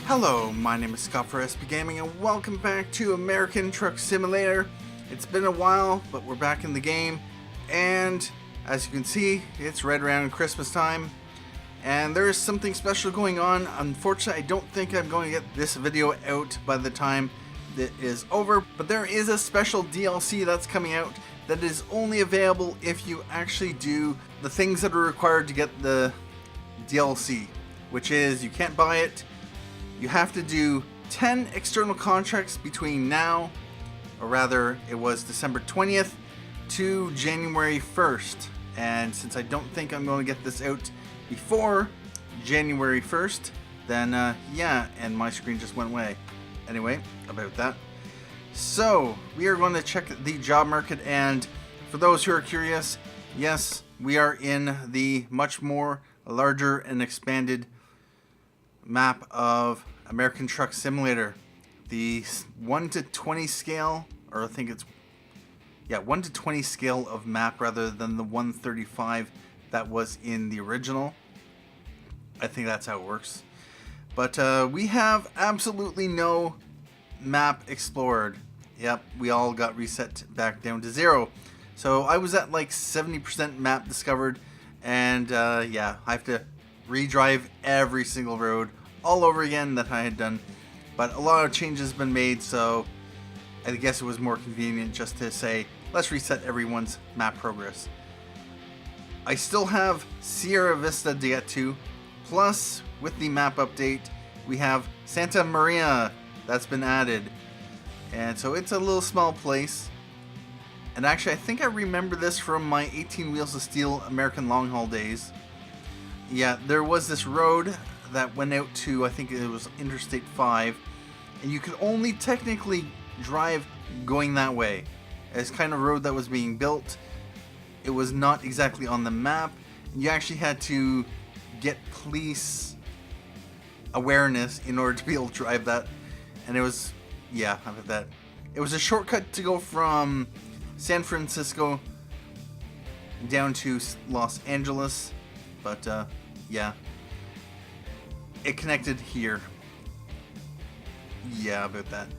Hello, my name is Scott for SP Gaming and welcome back to American Truck Simulator. It's been a while, but we're back in the game, and as you can see, it's right around Christmas time, and there is something special going on. Unfortunately, I don't think I'm going to get this video out by the time that is over, but there is a special DLC that's coming out that is only available if you actually do the things that are required to get the DLC, which is you can't buy it. You have to do 10 external contracts between now, or rather it was December 20th to January 1st. And since I don't think I'm going to get this out before January 1st, then yeah, and my screen just went away. Anyway, about that. So, we are going to check the job market, and for those who are curious, yes, we are in the much more larger and expanded map of American Truck Simulator. The 1 to 20 scale, or I think it's 1 to 20 scale of map rather than the 135 that was in the original. I think that's how it works. But we have absolutely no map explored. Yep, we all got reset back down to 0. So I was at like 70% map discovered, and yeah, I have to redrive every single road all over again that I had done. But a lot of changes have been made, so I guess it was more convenient just to say, let's reset everyone's map progress. I still have Sierra Vista to get to, plus with the map update, we have Santa Maria that's been added. And so it's a little small place. And actually, I think I remember this from my 18 Wheels of Steel American Long Haul days. Yeah, there was this road that went out to, I think it was Interstate 5, and you could only technically drive going that way. It's kind of road that was being built. It was not exactly on the map, and you actually had to get police awareness in order to be able to drive that. And it was, yeah, how about that? It was a shortcut to go from San Francisco down to Los Angeles, but yeah, it connected here. Yeah, about that.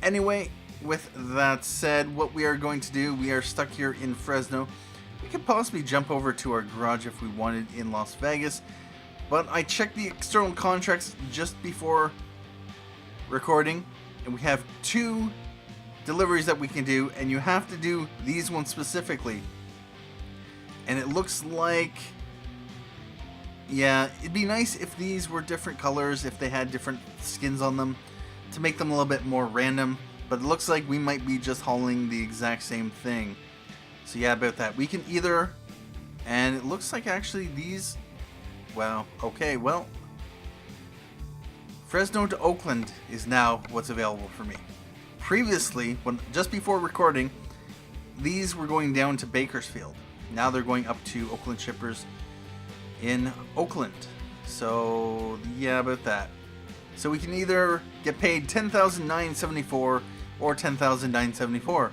Anyway, with that said, what we are going to do, we are stuck here in Fresno. We could possibly jump over to our garage if we wanted in Las Vegas, but I checked the external contracts just before recording, and we have 2 deliveries that we can do, and you have to do these ones specifically. And it looks like, yeah, it'd be nice if these were different colors, if they had different skins on them, to make them a little bit more random. But it looks like we might be just hauling the exact same thing. So yeah, about that. We can either, and it looks like actually these, well, okay, well, Fresno to Oakland is now what's available for me. Previously, just before recording, these were going down to Bakersfield. Now they're going up to Oakland Shippers in Oakland. So yeah, about that. So we can either get paid $10,974 or $10,974.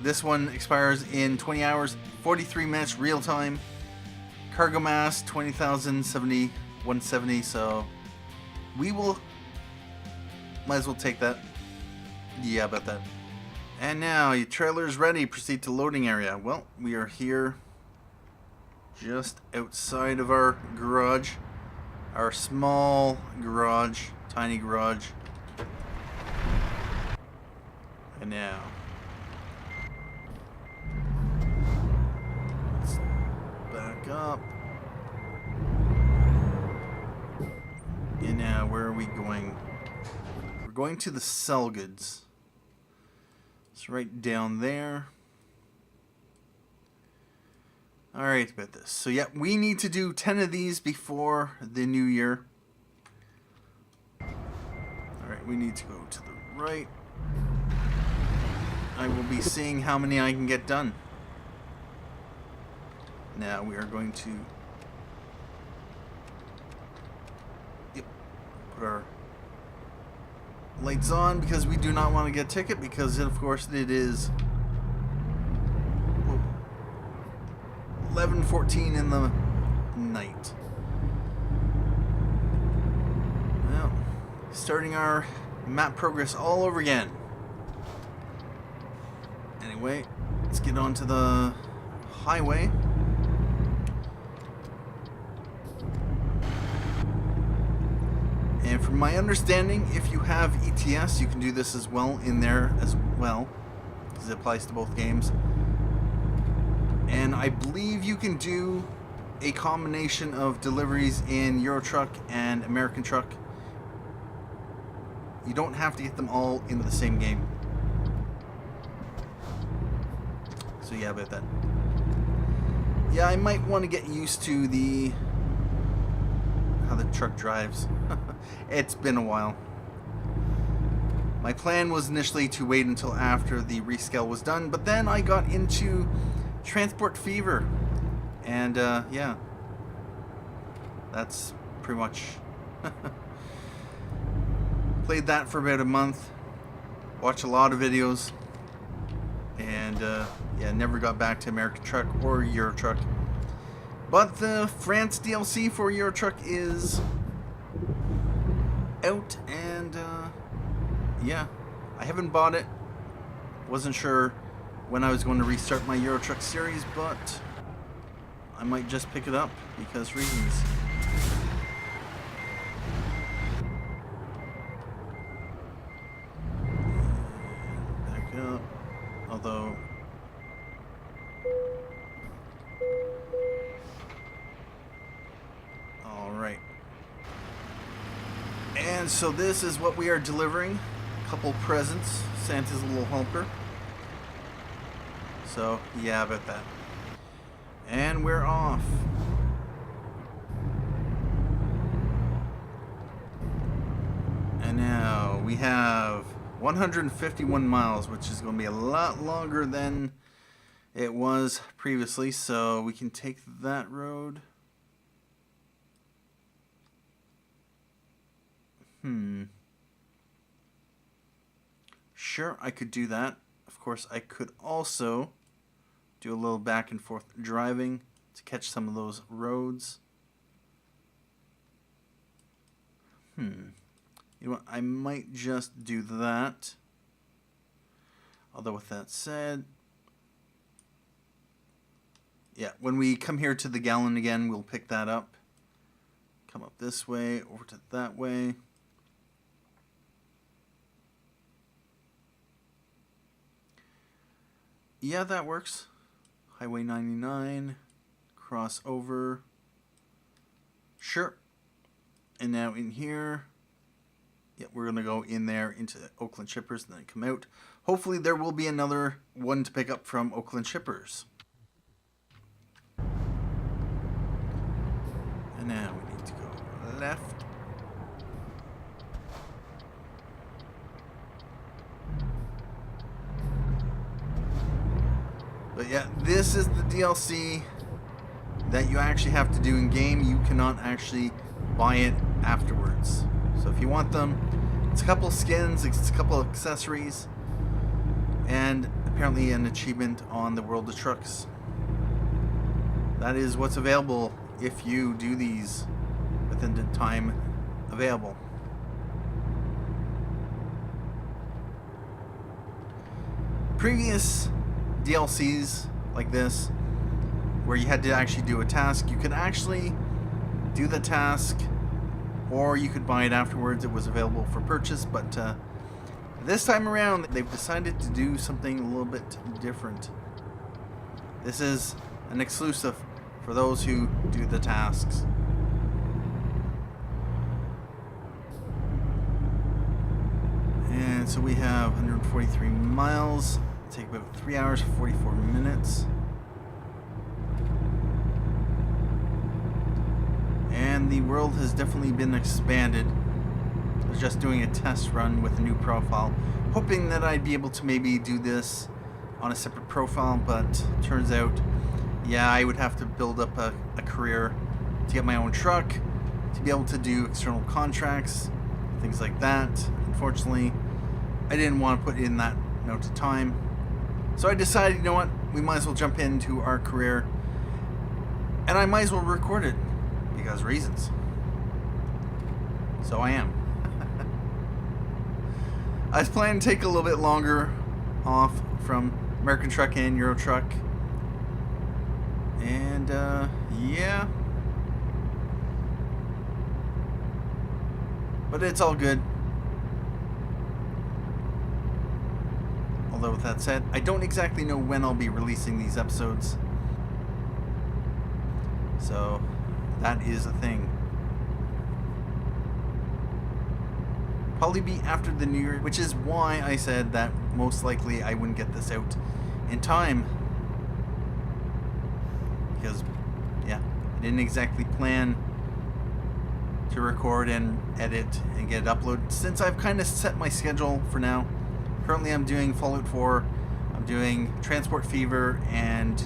This one expires in 20 hours, 43 minutes real time. Cargo mass 20,070, 170. So we will, might as well take that. Yeah, about that. And now your trailer is ready. Proceed to loading area. Well, we are here just outside of our garage, our small garage, tiny garage. And now let's back up. And now where are we going? We're going to the sell goods. It's right down there. Alright, about this. So yeah, we need to do 10 of these before the new year. Alright, we need to go to the right. I will be seeing how many I can get done. Now we are going to put our lights on because we do not want to get a ticket, because of course it is 11:14 in the night. starting our map progress all over again. Anyway, let's get onto the highway. And from my understanding, if you have ETS, you can do this as well in there as well, because it applies to both games. And I believe you can do a combination of deliveries in Euro Truck and American Truck. You don't have to get them all into the same game. So yeah, about that. Yeah, I might want to get used to how the truck drives. It's been a while. My plan was initially to wait until after the rescale was done, but then I got into transport fever. And yeah, that's pretty much played that for about a month, watched a lot of videos, and yeah, never got back to American Truck or Euro Truck. But the France DLC for Euro Truck is out, and yeah, I haven't bought it. Wasn't sure when I was going to restart my Euro Truck series, but I might just pick it up because reasons. Back up. Although alright. And so this is what we are delivering. A couple presents. Santa's little helper. So yeah, about that. And we're off. And now we have 151 miles, which is going to be a lot longer than it was previously. So we can take that road. Sure, I could do that. Of course, I could also do a little back and forth driving to catch some of those roads. You know what? I might just do that. Although with that said, yeah, when we come here to the gallon again, we'll pick that up. Come up this way, over to that way. Yeah, that works. Highway 99, cross over. Sure. And now in here, yeah, we're going to go in there into Oakland Shippers and then come out. Hopefully there will be another one to pick up from Oakland Shippers. And now we need to go left. But yeah, this is the DLC that you actually have to do in game. You cannot actually buy it afterwards. So if you want them, it's a couple of skins, it's a couple of accessories, and apparently an achievement on the World of Trucks. That is what's available if you do these within the time available. Previous DLCs like this, where you had to actually do a task, you could actually do the task or you could buy it afterwards. It was available for purchase, but this time around they've decided to do something a little bit different. This is an exclusive for those who do the tasks. And so we have 143 miles. Take about 3 hours 44 minutes. And the world has definitely been expanded. I was just doing a test run with a new profile, hoping that I'd be able to maybe do this on a separate profile, but turns out, yeah, I would have to build up a career to get my own truck, to be able to do external contracts, things like that. Unfortunately, I didn't want to put in that amount of time. So I decided, you know what, we might as well jump into our career, and I might as well record it, because reasons. So I am. I was planning to take a little bit longer off from American Truck and Euro Truck. And, yeah. But it's all good. Although with that said, I don't exactly know when I'll be releasing these episodes. So, that is a thing. Probably be after the New Year, which is why I said that most likely I wouldn't get this out in time. Because, yeah, I didn't exactly plan to record and edit and get it uploaded, since I've kind of set my schedule for now. Currently I'm doing Fallout 4, I'm doing Transport Fever, and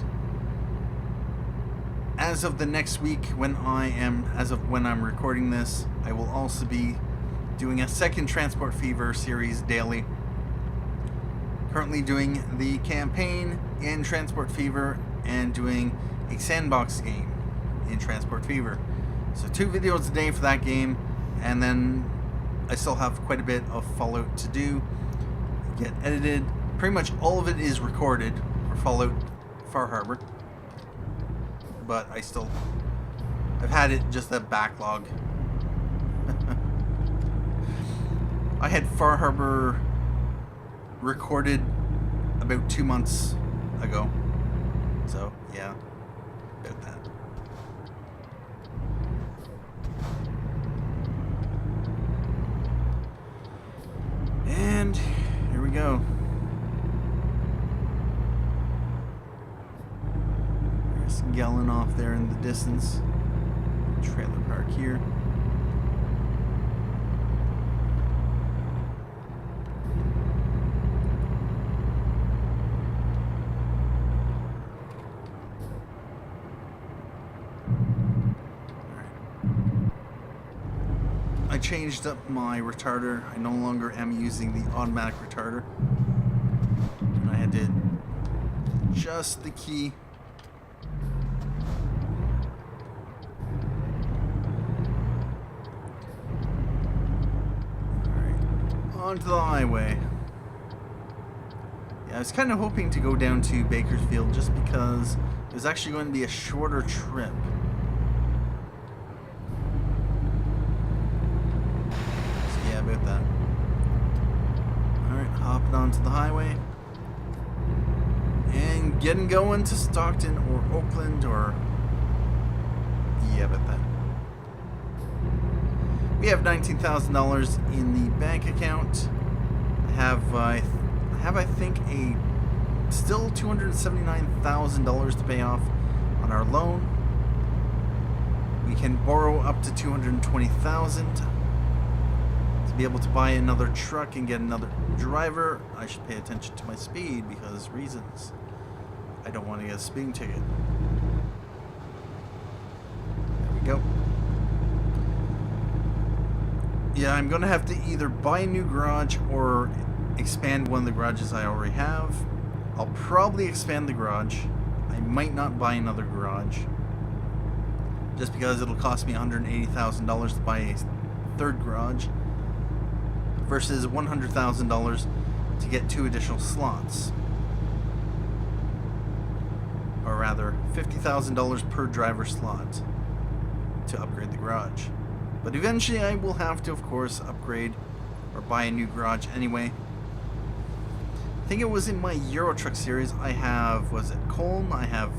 as of the next week, as of when I'm recording this, I will also be doing a second Transport Fever series daily. Currently doing the campaign in Transport Fever and doing a sandbox game in Transport Fever. So 2 videos a day for that game, and then I still have quite a bit of Fallout to do, get edited. Pretty much all of it is recorded for Fallout Far Harbor, but I've had it just a backlog. I had Far Harbor recorded about 2 months ago, so yeah, about that. And here we go. There's Gallon off there in the distance. Trailer park here. I changed up my retarder. I no longer am using the automatic retarder. And I had to adjust the key. Alright, onto the highway. Yeah, I was kind of hoping to go down to Bakersfield just because it was actually going to be a shorter trip. About that. Alright, hopping onto the highway and getting going to Stockton or Oakland, or yeah, about that. We have $19,000 in the bank account. I have I think still $279,000 to pay off on our loan. We can borrow up to $220,000. Be able to buy another truck and get another driver. I should pay attention to my speed because reasons. I don't want to get a speeding ticket. There we go. Yeah, I'm gonna have to either buy a new garage or expand one of the garages I already have. I'll probably expand the garage. I might not buy another garage, just because it'll cost me $180,000 to buy a third garage versus $100,000 to get 2 additional slots. Or rather, $50,000 per driver slot to upgrade the garage. But eventually I will have to, of course, upgrade or buy a new garage anyway. I think it was in my Euro Truck series. I have, was it Colm? I have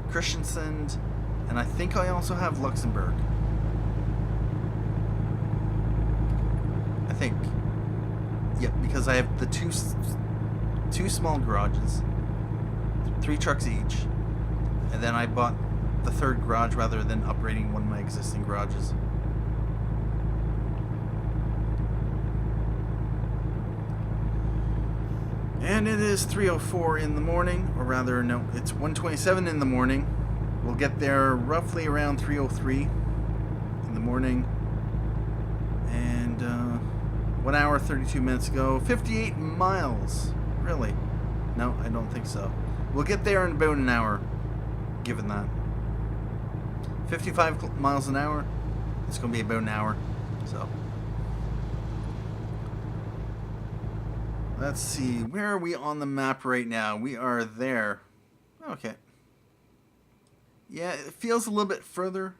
Christensen, and I think I also have Luxembourg. I think. Yep, because I have the two small garages, 3 trucks each, and then I bought the third garage rather than upgrading one of my existing garages. And it is 3:04 in the morning, or rather, no, it's 1:27 in the morning. We'll get there roughly around 3:03 in the morning. And 1 hour 32 minutes ago, 58 miles. Really? No, I don't think so. We'll get there in about an hour, given that. 55 miles an hour. It's going to be about an hour. So Let's see, where are we on the map right now? We are there. Okay. Yeah, it feels a little bit further.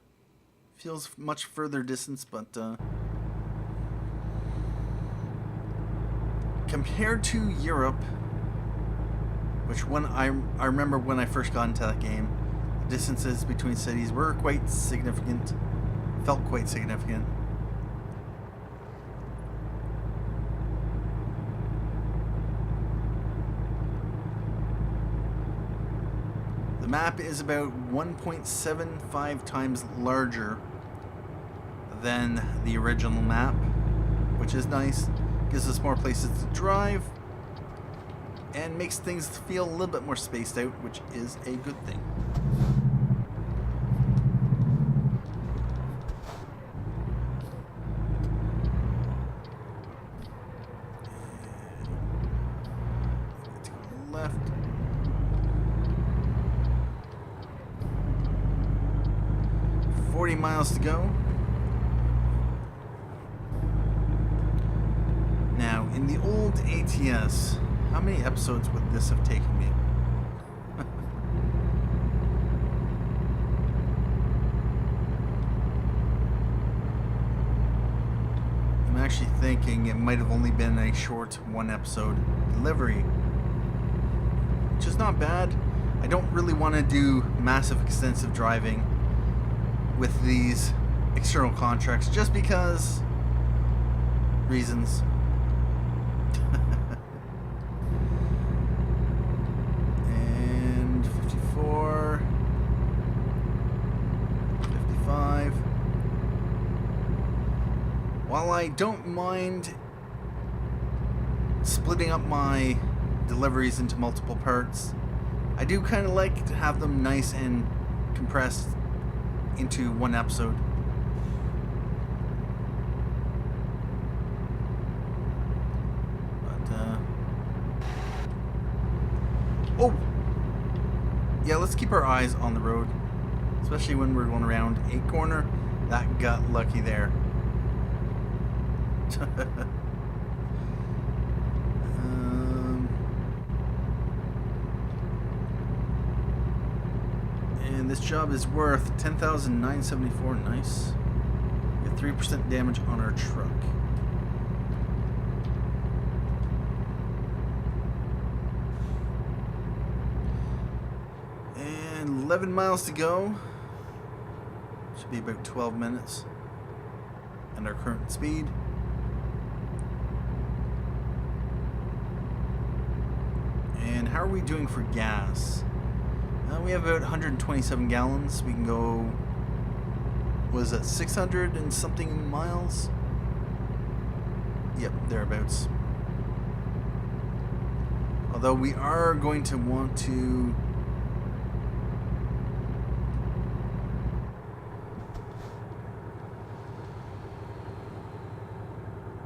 Feels much further distance, but compared to Europe, which when I remember when I first got into that game, the distances between cities were quite significant. Felt quite significant. The map is about 1.75 times larger than the original map, which is nice. Gives us more places to drive and makes things feel a little bit more spaced out, which is a good thing. To the left. $40 to go. Now, in the old ATS, how many episodes would this have taken me? I'm actually thinking it might have only been a short one episode delivery, which is not bad. I don't really want to do massive extensive driving with these external contracts just because reasons. And 54, 55. While I don't mind splitting up my deliveries into multiple parts, I do kind of like to have them nice and compressed into one episode. But oh yeah, let's keep our eyes on the road, especially when we're going around a corner. That got lucky there. And this job is worth $10,974. Nice. We have 3% damage on our truck. And 11 miles to go. Should be about 12 minutes. And our current speed. And how are we doing for gas? We have about 127 gallons. We can go, what is that, 600 and something miles? Yep, thereabouts. Although we are going to want to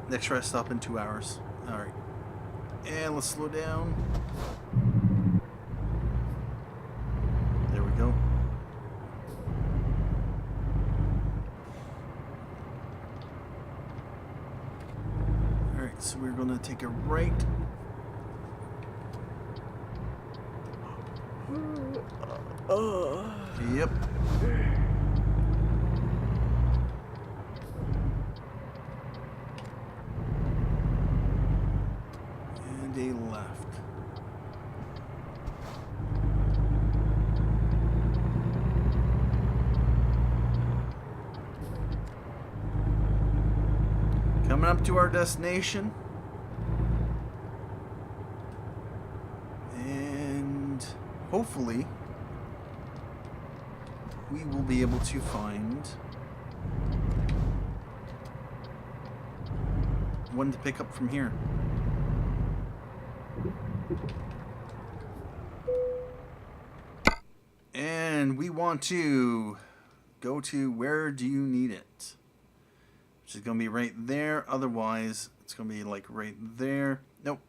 next rest stop in 2 hours. Alright. And let's slow down. There we go. Alright, so we're going to take a right. Yep. And a left. Coming up to our destination. And hopefully we will be able to find one to pick up from here. And we want to go to where do you need it? Which is going to be right there. Otherwise, it's going to be like right there. Nope.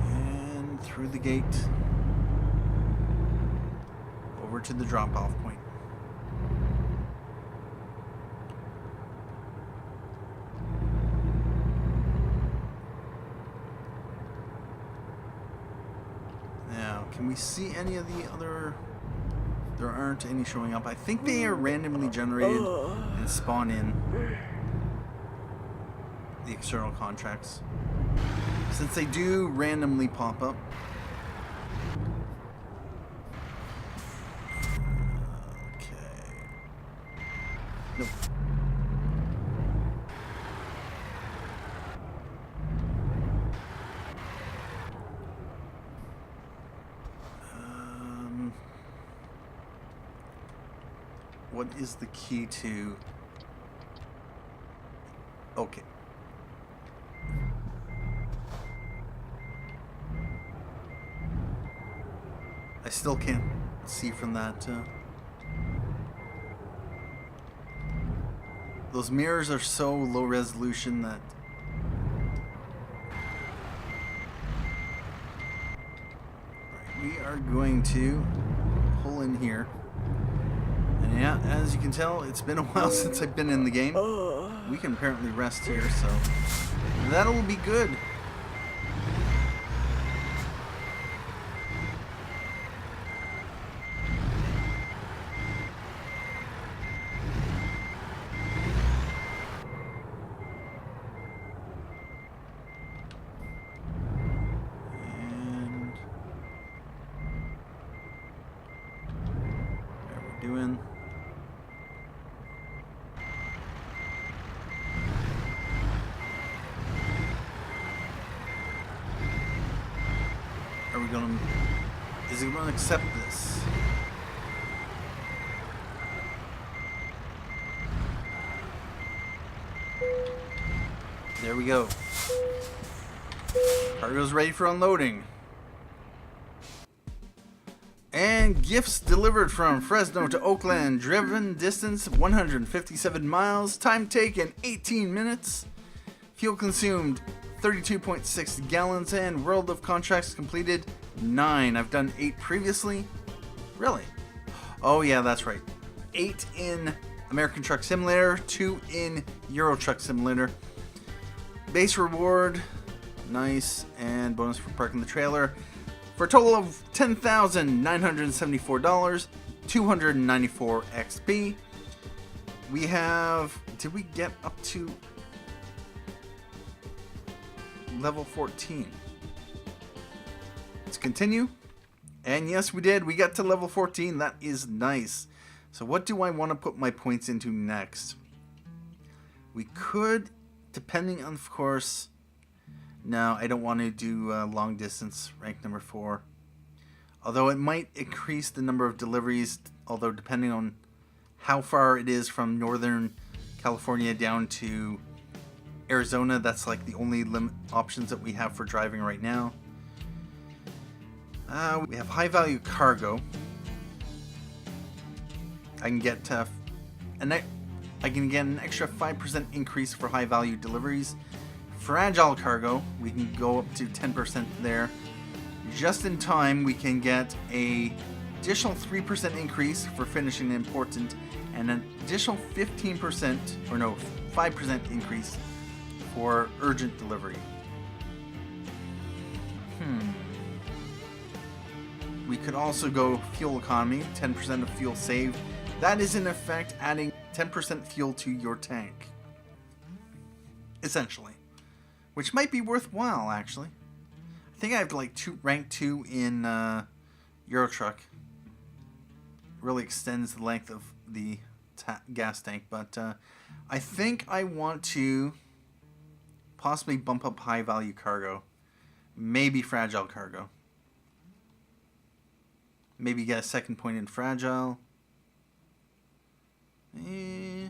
And through the gate. over to the drop-off point. Now, can we see any of the other... There aren't any showing up. I think they are randomly generated and spawn in the external contracts. Since they do randomly pop up. Okay. Nope. What is the key to... Okay. I still can't see from that. Those mirrors are so low resolution that... Right, we are going to pull in here. And yeah, as you can tell, it's been a while since I've been in the game. We can apparently rest here, so that'll be good. And how are we doing? Are we gonna... Is it gonna accept this? There we go. Cargo's ready for unloading. And gifts delivered from Fresno to Oakland. Driven distance 157 miles. Time taken 18 minutes. Fuel consumed 32.6 gallons, and World of Contracts completed 9. I've done 8 previously. Really? Oh yeah, that's right. 8 in American Truck Simulator, 2 in Euro Truck Simulator. Base reward, nice, and bonus for parking the trailer. For a total of $10,974, 294 XP. We have... Did we get up to... level 14. Let's continue. And yes, we did. We got to level 14. That is nice. So what do I want to put my points into next? We could, depending on, of course... No, I don't want to do long distance, rank number 4. Although it might increase the number of deliveries, although depending on how far it is from Northern California down to Arizona, that's like the only options that we have for driving right now. We have high value cargo. I can get an extra 5% increase for high value deliveries. Fragile cargo, we can go up to 10% there. Just in time, we can get a additional 3% increase for finishing important, and an additional 15% or no 5% increase for urgent delivery. We could also go fuel economy, 10% of fuel saved. That is in effect adding 10% fuel to your tank. Essentially. Which might be worthwhile, actually. I think I have like rank 2 in Euro Truck. Really extends the length of the gas tank, but I think I want to possibly bump up high value cargo. Maybe fragile cargo. Maybe get a second point in fragile. Yeah,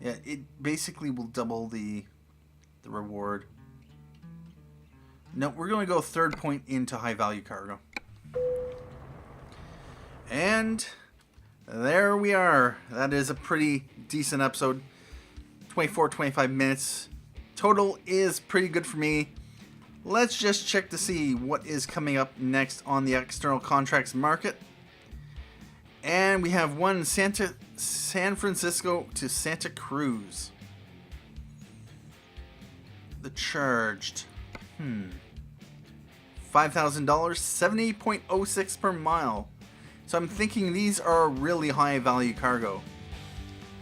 it basically will double the reward. No, we're going to go third point into high value cargo. And there we are. That is a pretty decent episode. 25 minutes. Total is pretty good for me. Let's just check to see what is coming up next on the external contracts market. And we have one San Francisco to Santa Cruz. The charged. $5,000, 70.06 per mile. So I'm thinking these are really high value cargo.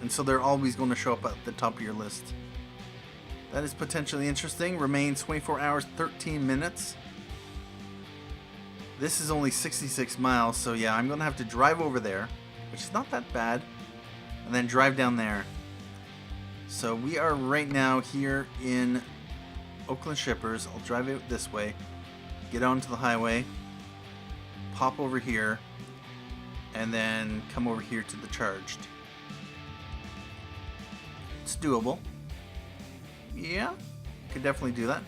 And so they're always going to show up at the top of your list. That is potentially interesting. Remains 24 hours, 13 minutes. This is only 66 miles, so yeah, I'm going to have to drive over there, which is not that bad, and then drive down there. So we are right now here in Oakland Shippers. I'll drive it this way, get onto the highway, pop over here, and then come over here to the charged. It's doable. Yeah, could definitely do that.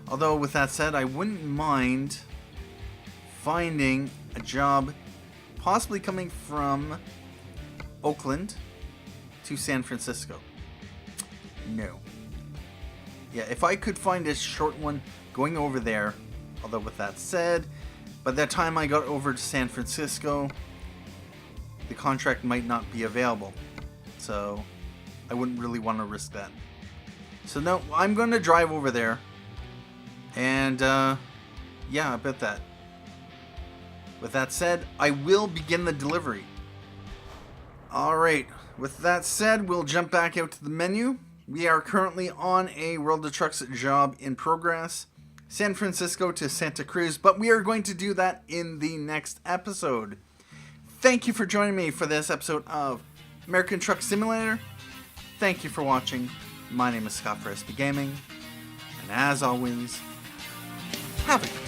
Although with that said, I wouldn't mind finding a job possibly coming from Oakland to San Francisco. No. Yeah, if I could find a short one going over there, although with that said, by the time I got over to San Francisco, the contract might not be available. So I wouldn't really want to risk that. So no, I'm going to drive over there. And yeah, I bet that. With that said, I will begin the delivery. Alright, with that said, we'll jump back out to the menu. We are currently on a World of Trucks job in progress. San Francisco to Santa Cruz, but we are going to do that in the next episode. Thank you for joining me for this episode of American Truck Simulator. Thank you for watching. My name is Scott for SB Gaming. And as always, have a good day.